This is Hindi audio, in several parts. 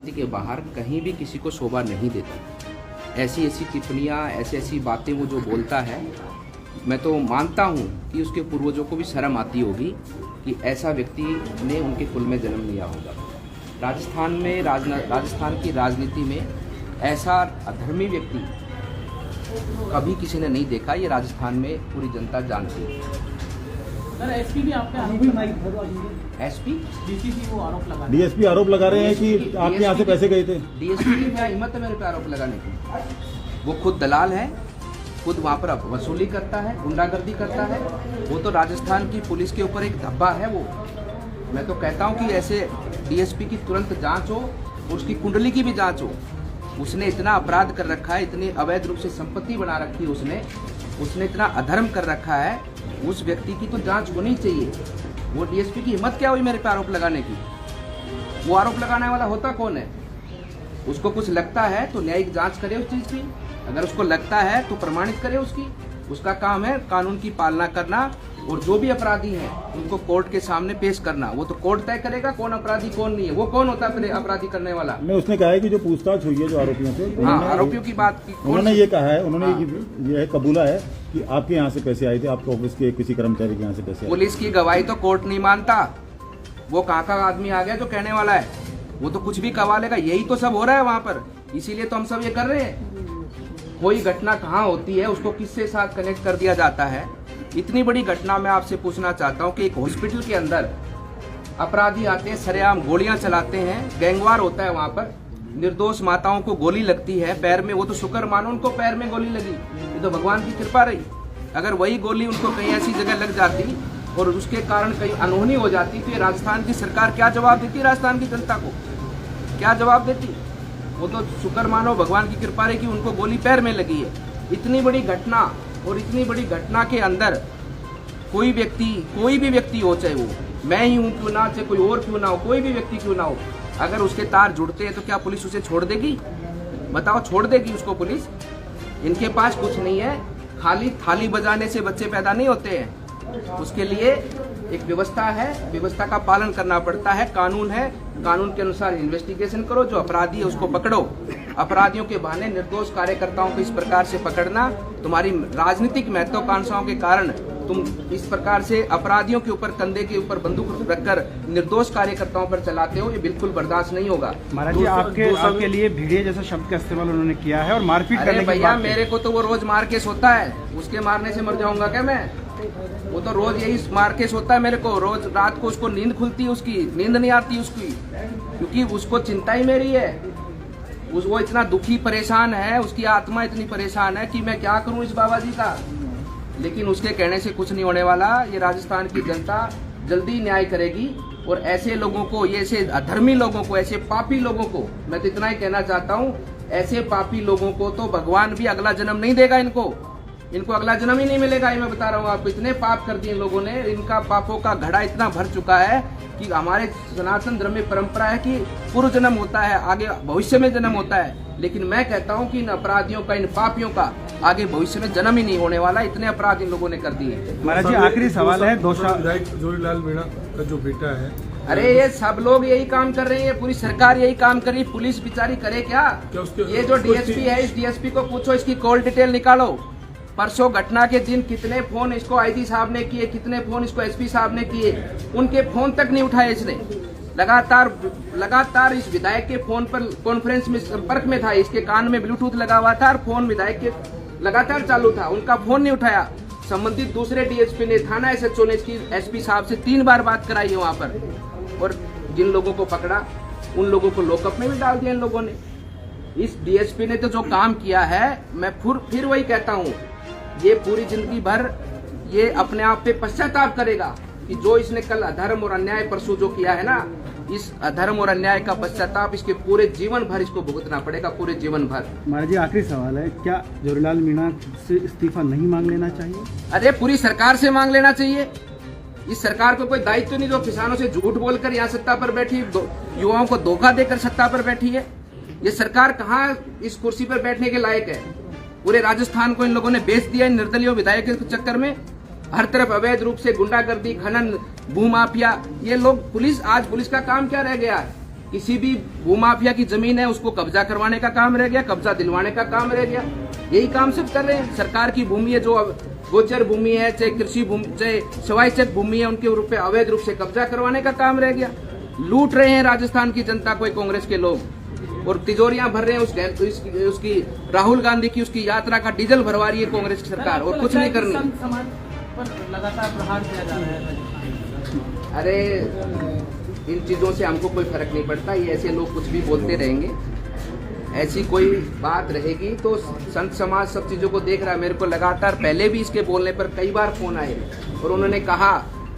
के बाहर कहीं भी किसी को शोभा नहीं देता। ऐसी ऐसी टिप्पणियाँ, ऐसी ऐसी बातें वो जो बोलता है, मैं तो मानता हूँ कि उसके पूर्वजों को भी शर्म आती होगी कि ऐसा व्यक्ति ने उनके कुल में जन्म लिया होगा। राजस्थान की राजनीति में ऐसा अधर्मी व्यक्ति कभी किसी ने नहीं देखा। ये राजस्थान में पूरी जनता जानती है। एसपी भी आपने आरोप लगाए। एसपी डीसीपी वो आरोप लगा डीएसपी आरोप लगा रहे हैं कि आपके यहाँ से पैसे गए थे। डीएसपी की क्या हिम्मत है मेरे पे आरोप लगाने की? वो खुद दलाल है, खुद वहाँ पर वसूली करता है, गुंडागर्दी करता है। वो तो राजस्थान की पुलिस के ऊपर एक धब्बा है। वो मैं तो कहता हूँ कि ऐसे डीएसपी की तुरंत जांच हो, उसकी कुंडली की भी जांच हो। उसने इतना अपराध कर रखा है, इतनी अवैध रूप से संपत्ति बना रखी है उसने इतना अधर्म कर रखा है। उस व्यक्ति की तो जांच होनी चाहिए। वो डीएसपी की हिम्मत क्या हुई मेरे पे आरोप लगाने की? वो आरोप लगाने वाला होता कौन है? उसको कुछ लगता है तो न्यायिक जांच करे उस चीज की। अगर उसको लगता है तो प्रमाणित करे उसकी। उसका काम है कानून की पालना करना, और जो भी अपराधी हैं उनको कोर्ट के सामने पेश करना। वो तो कोर्ट तय करेगा कौन अपराधी कौन नहीं है। वो कौन होता है अपराधी करने वाला? मैं उसने कहा है कि जो पूछताछ हुई है जो आरोपियों से, हाँ, आरोपियों की बात की उन्होंने ये कहा है, उन्होंने ये कबूला है कि आपके यहाँ से पैसे आए थे, आपके ऑफिस के किसी कर्मचारी के यहाँ से पैसे आए। पुलिस की गवाही तो कोर्ट नहीं मानता। वो कहाँ का आदमी आ गया जो कहने वाला है? वो तो कुछ भी कवा लेगा। यही तो सब हो रहा है वहाँ पर, इसीलिए तो हम सब ये कर रहे हैं। कोई घटना कहाँ होती है उसको किससे साथ कनेक्ट कर दिया जाता है। इतनी बड़ी घटना मैं आपसे पूछना चाहता हूँ कि एक हॉस्पिटल के अंदर अपराधी आते हैं, सरेआम गोलियां चलाते हैं, गैंगवार होता है वहाँ पर, निर्दोष माताओं को गोली लगती है पैर में। वो तो शुक्र मानो उनको पैर में गोली लगी, ये तो भगवान की कृपा रही। अगर वही गोली उनको कहीं ऐसी जगह लग जाती और उसके कारण कहीं अनहोनी हो जाती तो ये राजस्थान की सरकार क्या जवाब देती? राजस्थान की जनता को क्या जवाब देती? वो तो शुक्र मानो भगवान की कृपा रही कि उनको गोली पैर में लगी है। इतनी बड़ी घटना, और इतनी बड़ी घटना के अंदर कोई भी व्यक्ति हो, चाहे वो मैं ही हूँ क्यों ना, चाहे कोई और क्यों ना हो, कोई भी व्यक्ति क्यों ना हो, अगर उसके तार जुड़ते हैं तो क्या पुलिस उसे छोड़ देगी? बताओ, छोड़ देगी उसको पुलिस? इनके पास कुछ नहीं है, खाली थाली बजाने से बच्चे पैदा नहीं होते हैं। उसके लिए एक व्यवस्था है, व्यवस्था का पालन करना पड़ता है। कानून है, कानून के अनुसार इन्वेस्टिगेशन करो। जो अपराधी है उसको पकड़ो। अपराधियों के बहाने निर्दोष कार्यकर्ताओं को इस प्रकार से पकड़ना, तुम्हारी राजनीतिक महत्वाकांक्षाओं के कारण तुम इस प्रकार से अपराधियों के ऊपर, कंधे के ऊपर बंदूक रखकर निर्दोष कार्यकर्ताओं पर चलाते हो, ये बिल्कुल बर्दाश्त नहीं होगा। महाराज जी, आपके लिए भेड़िए जैसा शब्द का इस्तेमाल उन्होंने किया है और मारपीट करने की भैया, बात मेरे को तो वो रोज मार केस होता है, उसके मारने से मर जाऊंगा क्या मैं? वो तो रोज यही मार केस होता है मेरे को। रोज रात को उसको नींद खुलती है, उसकी नींद नहीं आती उसकी, क्योंकि उसको चिंता ही मेरी है। वो इतना दुखी परेशान है, उसकी आत्मा इतनी परेशान है कि मैं क्या करूं इस बाबा जी का। लेकिन उसके कहने से कुछ नहीं होने वाला। ये राजस्थान की जनता जल्दी न्याय करेगी, और ऐसे लोगों को, ये ऐसे अधर्मी लोगों को, ऐसे पापी लोगों को, मैं तो इतना ही कहना चाहता हूँ, ऐसे पापी लोगों को तो भगवान भी अगला जन्म नहीं देगा। इनको अगला जन्म ही नहीं मिलेगा। ये मैं बता रहा हूँ आपको। इतने पाप कर दिए इन लोगों ने, इनका पापों का घड़ा इतना भर चुका है कि हमारे सनातन धर्म में परंपरा है कि पूर्व जन्म होता है, आगे भविष्य में जन्म होता है। लेकिन मैं कहता हूँ कि इन अपराधियों का, इन पापियों का आगे भविष्य में जन्म ही नहीं होने वाला। इतने अपराध इन लोगों ने कर दिए। महाराज जी, आखिरी सवाल है। जोरीलाल मीणा का जो बेटा है, अरे ये सब लोग यही काम कर रहे हैं, पूरी सरकार यही काम कर रही है। पुलिस बेचारी करे क्या? ये जो डीएसपी है, इस डीएसपी को पूछो, इसकी कॉल डिटेल निकालो। परसों घटना के दिन कितने फोन इसको आईजी साहब ने किए, कितने फोन इसको एसपी साहब ने किए, उनके फोन तक नहीं उठाए इसने। लगातार इस विधायक के फोन पर कॉन्फ्रेंस में संपर्क में था, इसके कान में ब्लूटूथ लगा हुआ था और फोन विधायक के लगातार चालू था, उनका फोन नहीं उठाया। संबंधित दूसरे डीएसपी ने, थाना एसएचओ ने इसकी एसपी साहब से 3 बार बात कराई है वहां पर, और जिन लोगों को पकड़ा उन लोगों को लॉकअप में भी डाल दिया इन लोगों ने। इस डीएसपी ने तो जो काम किया है, मैं फिर वही कहता हूँ, ये पूरी जिंदगी भर ये अपने आप पे पश्चाताप करेगा कि जो इसने कल अधर्म और अन्याय परसों जो किया है ना, इस अधर्म और अन्याय का पश्चाताप इसके पूरे जीवन भर इसको भुगतना पड़ेगा, पूरे जीवन भर। महाराज जी, आखिरी सवाल है, क्या जोरीलाल मीणा से इस्तीफा नहीं मांग लेना चाहिए? अरे पूरी सरकार से मांग लेना चाहिए। इस सरकार को कोई दायित्व नहीं जो किसानों से झूठ बोलकर यहाँ सत्ता पर बैठी, युवाओं को धोखा देकर सत्ता पर बैठी है। ये सरकार कहाँ इस कुर्सी पर बैठने के लायक है? पूरे राजस्थान को इन लोगों ने बेच दिया इन निर्दलीय विधायक के चक्कर में। हर तरफ अवैध रूप से गुंडागर्दी, खनन, भूमाफिया, ये लोग। पुलिस, आज पुलिस का काम क्या रह गया है? किसी भी भूमाफिया की जमीन है उसको कब्जा करवाने का काम रह गया, कब्जा दिलवाने का काम रह गया। यही काम सिर्फ कर रहे हैं। सरकार की भूमि है, जो गोचर भूमि है, चाहे कृषि भूमि, चाहे स्वायत्त भूमि है, उनके ऊपर अवैध रूप से कब्जा करवाने का काम रह गया। लूट रहे हैं राजस्थान की जनता को कांग्रेस के लोग, और तिजोरियां भर रहे हैं। उसकी राहुल गांधी की उसकी यात्रा का डीजल भरवा रही है कांग्रेस की सरकार, और कुछ नहीं करनी। संत समाज पर लगातार प्रहार किया जा रहा है। अरे इन चीजों से हमको कोई फर्क नहीं पड़ता, ये ऐसे लोग कुछ भी बोलते रहेंगे। ऐसी कोई बात रहेगी तो संत समाज सब चीजों को देख रहा है। मेरे को लगातार पहले भी इसके बोलने पर कई बार फोन आए और उन्होंने कहा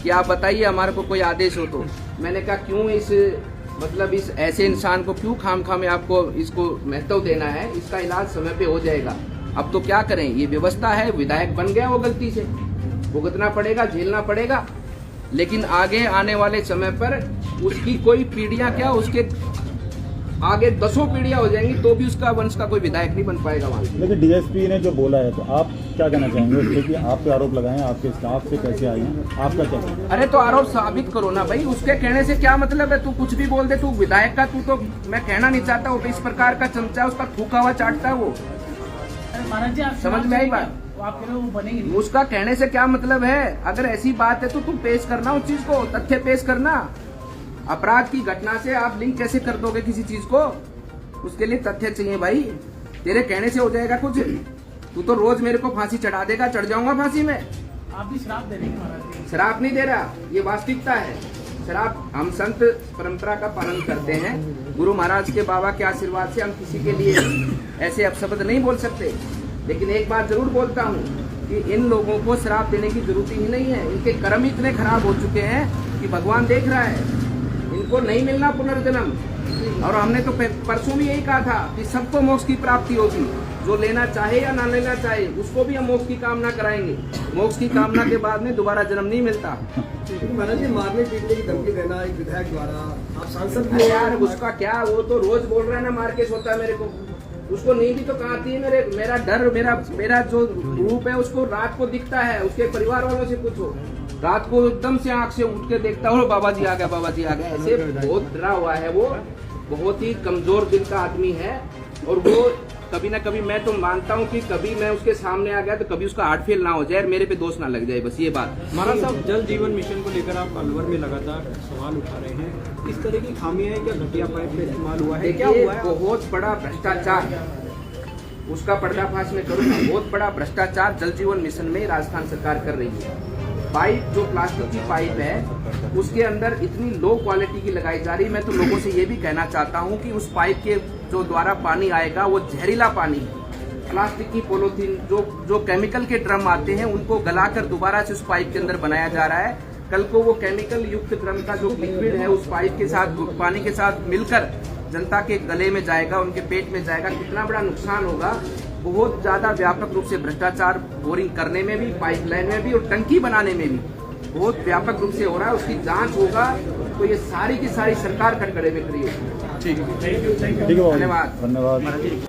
कि आप बताइए हमारे को कोई आदेश हो तो। मैंने कहा क्यों इस ऐसे इंसान को क्यों खामखा में आपको इसको महत्व देना है, इसका इलाज समय पे हो जाएगा। अब तो क्या करें, ये व्यवस्था है, विधायक बन गया वो गलती से, भुगतना पड़ेगा, झेलना पड़ेगा। लेकिन आगे आने वाले समय पर उसकी कोई पीढ़ियां क्या, उसके आगे 10 पीढ़ियां हो जाएंगी तो भी उसका वंश का कोई विधायक नहीं बन पाएगा वहां। लेकिन डीएसपी ने जो बोला है, तो आप क्या कहना चाहेंगे उससे कि आप पे आरोप लगाए, आपके स्टाफ से कैसे आए हैं, आपका क्या कहना है? अरे तो आरोप साबित करो ना भाई, उसके कहने से क्या मतलब है? तू कुछ भी बोल दे, तू विधायक का, तू तो मैं कहना नहीं चाहता, वो इस प्रकार का चमचा है, उसका थूका हुआ चाटता है वो। अरे महाराज जी, आप समझ में आई बात? आप कह रहे हो वो बनेंगे नहीं। उसका कहने से क्या मतलब है? अगर ऐसी बात है तो तुम पेश करना उस चीज को, तथ्य पेश करना। अपराध की घटना से आप लिंक कैसे कर दोगे किसी चीज को? उसके लिए तथ्य चाहिए भाई। तेरे कहने से हो जाएगा कुछ? तू तो रोज मेरे को फांसी चढ़ा देगा, चढ़ जाऊंगा फांसी में। आप भी श्राप दे देंगे महाराज जी। शराब नहीं दे रहा, ये वास्तविकता है। शराब, हम संत परंपरा का पालन करते हैं, गुरु महाराज के बाबा के आशीर्वाद से हम किसी के लिए ऐसे अपशब्द नहीं बोल सकते। लेकिन एक बात जरूर बोलता हूँ कि इन लोगों को शराब देने की जरूरत ही नहीं है। इनके कर्म इतने खराब हो चुके हैं कि भगवान देख रहा है, इनको नहीं मिलना पुनर्जन्म। और हमने तो परसों भी यही कहा था कि सबको मोक्ष की प्राप्ति होगी, जो लेना चाहे या ना लेना चाहे उसको भी हम मोक्ष की कामना कराएंगे। मोक्ष की कामना के बाद में दोबारा जन्म नहीं मिलता। महाराज जी, मारने पीटने की धमकी देना एक विधायक द्वारा, आप सांसद भी अरे यार उसका क्या, वो तो रोज बोल रहा है ना, मार के सोता है मेरे को। उसको नींद भी तो कहाँ आती है? मेरा डर, मेरा जो रूप है उसको रात को दिखता है। उसके परिवार वालों से पूछो, रात को एकदम से आंख से उठ के देखता हो, बाबा जी आ गया, बाबा जी आ गया। ऐसे बहुत डरा हुआ है वो, बहुत ही कमजोर दिल का आदमी है। और वो कभी ना कभी, मैं तो मानता हूँ कि कभी मैं उसके सामने आ गया तो कभी उसका हार्ट फेल ना हो जाए, मेरे पे दोष ना लग जाए, बस ये बात। महाराज साहब, जल जीवन मिशन को लेकर आप अलवर में लगातार सवाल उठा रहे हैं, इस तरह की खामियां हैं क्या? घटिया पाइप में इस्तेमाल हुआ है, क्या हुआ है? बहुत बड़ा भ्रष्टाचार, उसका पर्दाफाश में करूँगा। बहुत बड़ा भ्रष्टाचार जल जीवन मिशन में राजस्थान सरकार कर रही है। पाइप, जो प्लास्टिक की पाइप है, उसके अंदर इतनी लो क्वालिटी की लगाई जा रही है। मैं तो लोगों से ये भी कहना चाहता हूँ कि उस पाइप के जो द्वारा पानी आएगा वो जहरीला पानी है। प्लास्टिक की पॉलीथीन, जो केमिकल के ड्रम आते हैं, उनको गलाकर दोबारा से उस पाइप के अंदर बनाया जा रहा है। कल को वो केमिकल युक्त ड्रम का जो लिक्विड है उस पाइप के साथ, पानी के साथ मिलकर जनता के गले में जाएगा, उनके पेट में जाएगा। कितना बड़ा नुकसान होगा। बहुत ज्यादा व्यापक रूप से भ्रष्टाचार बोरिंग करने में भी, पाइपलाइन में भी और टंकी बनाने में भी बहुत व्यापक रूप से हो रहा है। उसकी जांच होगा तो ये सारी की सारी सरकार कटघरे में खड़ी होगी। ठीक है, धन्यवाद। धन्यवाद।